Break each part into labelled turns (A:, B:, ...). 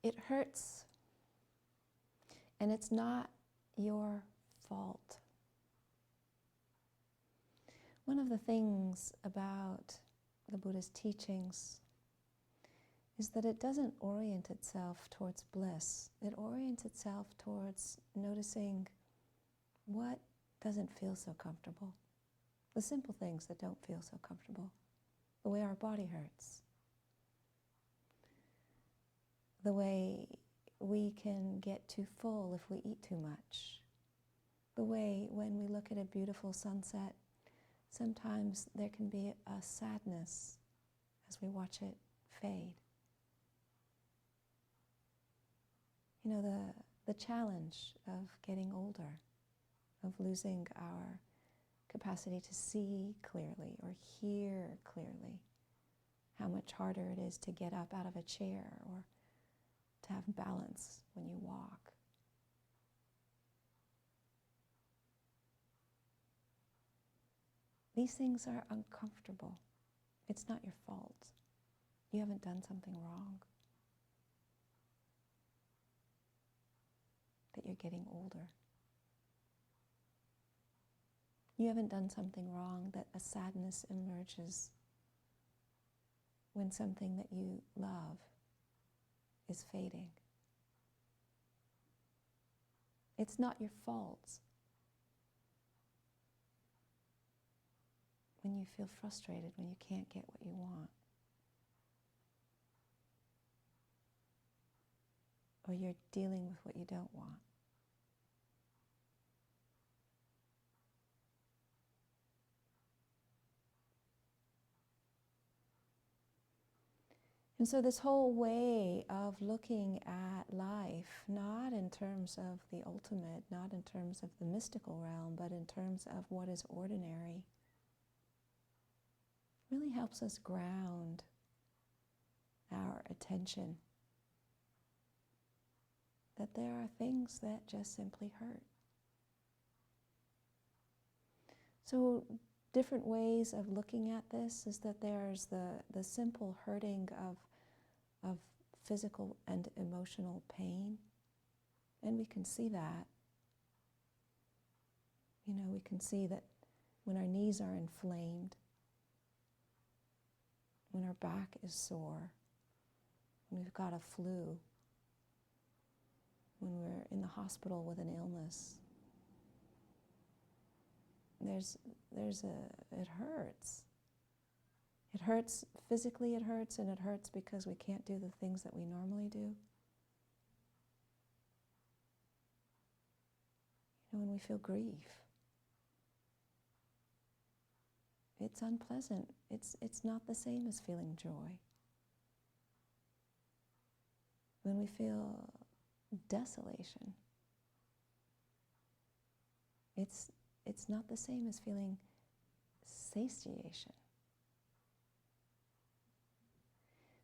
A: It hurts, and it's not your fault. One of the things about the Buddha's teachings is that it doesn't orient itself towards bliss. It orients itself towards noticing what doesn't feel so comfortable. The simple things that don't feel so comfortable. The way our body hurts. The way we can get too full if we eat too much. The way when we look at a beautiful sunset, sometimes there can be a sadness as we watch it fade. You know, the challenge of getting older, of losing our capacity to see clearly or hear clearly, how much harder it is to get up out of a chair or to have balance when you walk. These things are uncomfortable. It's not your fault. You haven't done something wrong. That you're getting older. You haven't done something wrong that a sadness emerges when something that you love is fading. It's not your fault when you feel frustrated, when you can't get what you want. Or you're dealing with what you don't want. And so this whole way of looking at life, not in terms of the ultimate, not in terms of the mystical realm, but in terms of what is ordinary, really helps us ground our attention. That there are things that just simply hurt. So different ways of looking at this is that there's the simple hurting of physical and emotional pain. And we can see that. You know, we can see that when our knees are inflamed, when our back is sore, when we've got a flu, when we're in the hospital with an illness, it hurts. It hurts physically, it hurts, and it hurts because we can't do the things that we normally do. You know, when we feel grief, it's unpleasant. It's not the same as feeling joy. When we feel desolation, it's not the same as feeling satiation.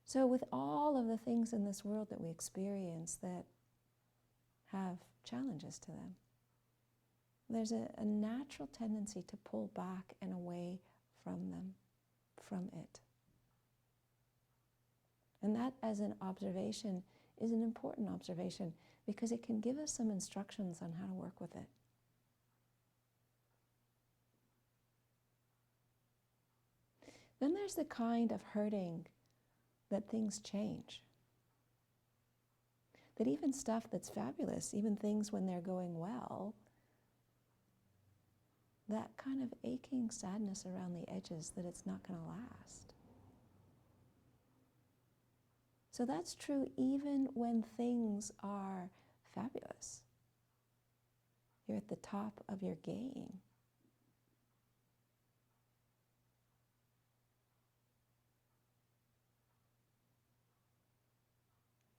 A: So with all of the things in this world that we experience that have challenges to them, there's a natural tendency to pull back and away from them, from it. And that, as an observation, is an important observation because it can give us some instructions on how to work with it. Then there's the kind of hurting that things change. That even stuff that's fabulous, even things when they're going well, that kind of aching sadness around the edges that it's not going to last. So that's true even when things are fabulous. You're at the top of your game.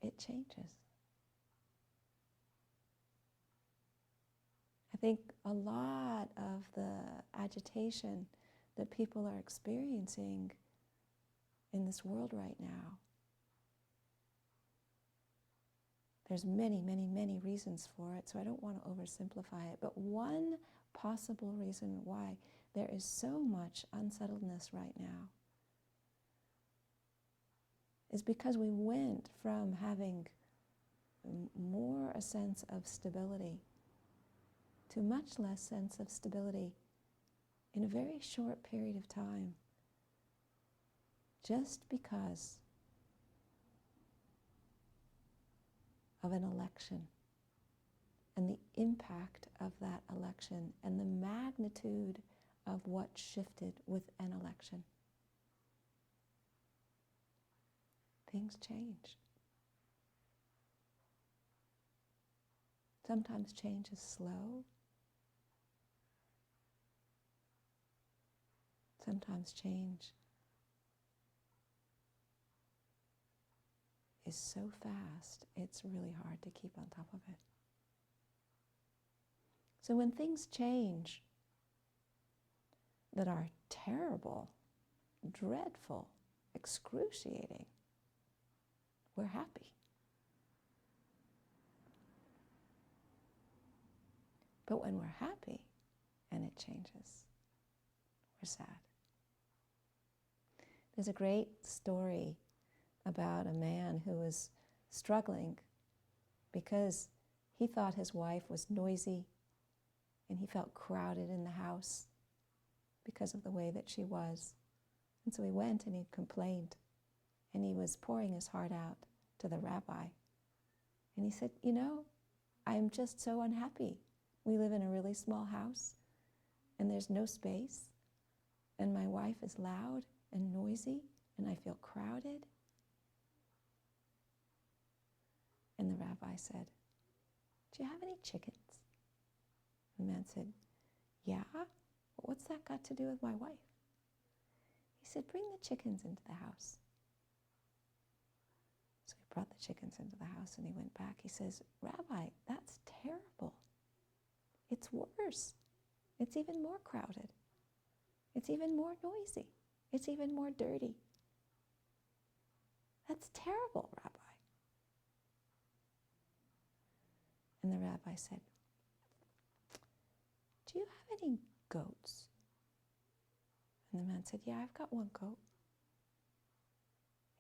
A: It changes. I think a lot of the agitation that people are experiencing in this world right now, there's many, many, many reasons for it, so I don't want to oversimplify it, but one possible reason why there is so much unsettledness right now is because we went from having more a sense of stability to much less sense of stability in a very short period of time, just because of an election and the impact of that election and the magnitude of what shifted with an election. Things change. Sometimes change is slow. Sometimes change is so fast, it's really hard to keep on top of it. So when things change that are terrible, dreadful, excruciating, we're happy. But when we're happy and it changes, we're sad. There's a great story about a man who was struggling because he thought his wife was noisy and he felt crowded in the house because of the way that she was. And so he went and he complained, and he was pouring his heart out to the rabbi. And he said, you know, I'm just so unhappy. We live in a really small house and there's no space, and my wife is loud and noisy and I feel crowded. And the rabbi said, do you have any chickens? The man said, yeah, but what's that got to do with my wife? He said, bring the chickens into the house. So he brought the chickens into the house and he went back. He says, Rabbi, that's terrible. It's worse. It's even more crowded. It's even more noisy. It's even more dirty. That's terrible, Rabbi. And the rabbi said, do you have any goats? And the man said, yeah, I've got one goat.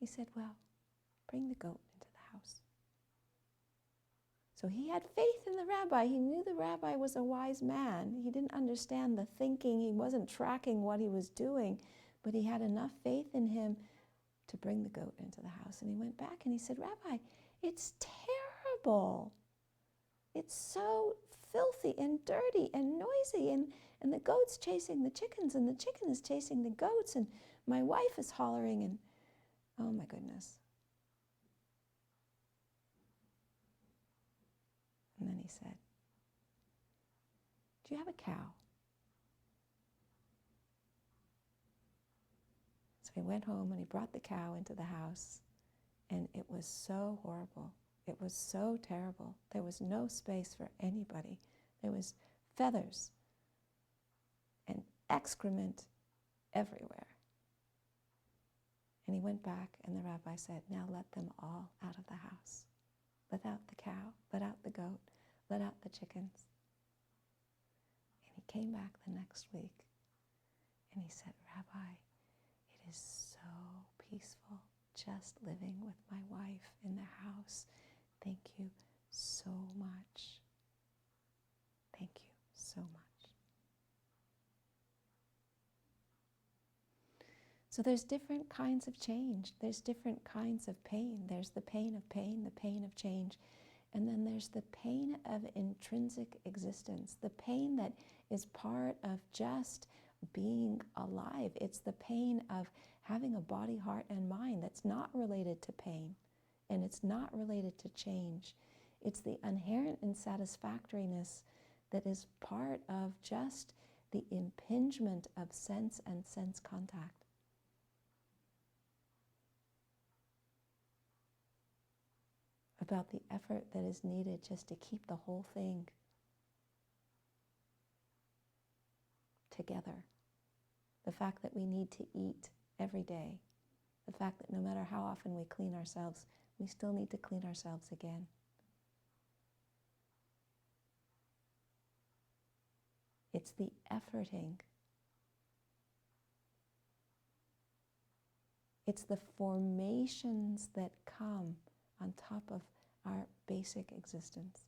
A: He said, well, bring the goat into the house. So he had faith in the rabbi. He knew the rabbi was a wise man. He didn't understand the thinking. He wasn't tracking what he was doing, but he had enough faith in him to bring the goat into the house. And he went back and he said, Rabbi, it's terrible. It's so filthy and dirty and noisy, and the goat's chasing the chickens, and the chicken is chasing the goats, and my wife is hollering, and oh my goodness. And then he said, do you have a cow? So he went home and he brought the cow into the house, and it was so horrible. It was so terrible. There was no space for anybody. There was feathers and excrement everywhere. And he went back and the rabbi said, now let them all out of the house. Let out the cow, let out the goat, let out the chickens. And he came back the next week and he said, Rabbi, it is so peaceful just living with my wife in the house. Thank you so much. Thank you so much. So there's different kinds of change. There's different kinds of pain. There's the pain of pain, the pain of change. And then there's the pain of intrinsic existence, the pain that is part of just being alive. It's the pain of having a body, heart, and mind that's not related to pain. And it's not related to change. It's the inherent unsatisfactoriness that is part of just the impingement of sense and sense contact. About the effort that is needed just to keep the whole thing together. The fact that we need to eat every day. The fact that no matter how often we clean ourselves, we still need to clean ourselves again. It's the efforting. It's the formations that come on top of our basic existence.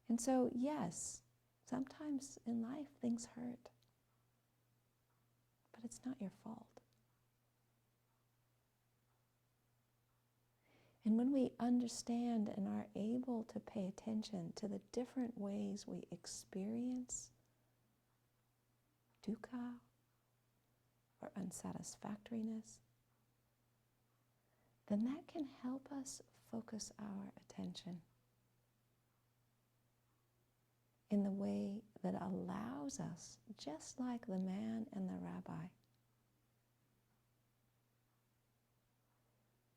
A: And so, yes, sometimes in life things hurt, but it's not your fault. And when we understand and are able to pay attention to the different ways we experience dukkha or unsatisfactoriness, then that can help us focus our attention in the way that allows us, just like the man and the rabbi,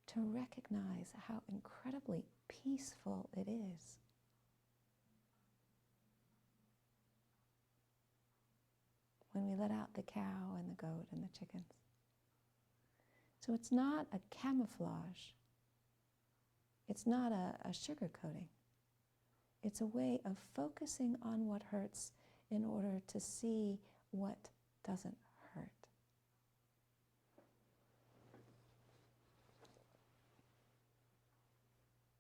A: to recognize how incredibly peaceful it is when we let out the cow and the goat and the chickens. So it's not a camouflage. It's not a sugarcoating. It's a way of focusing on what hurts in order to see what doesn't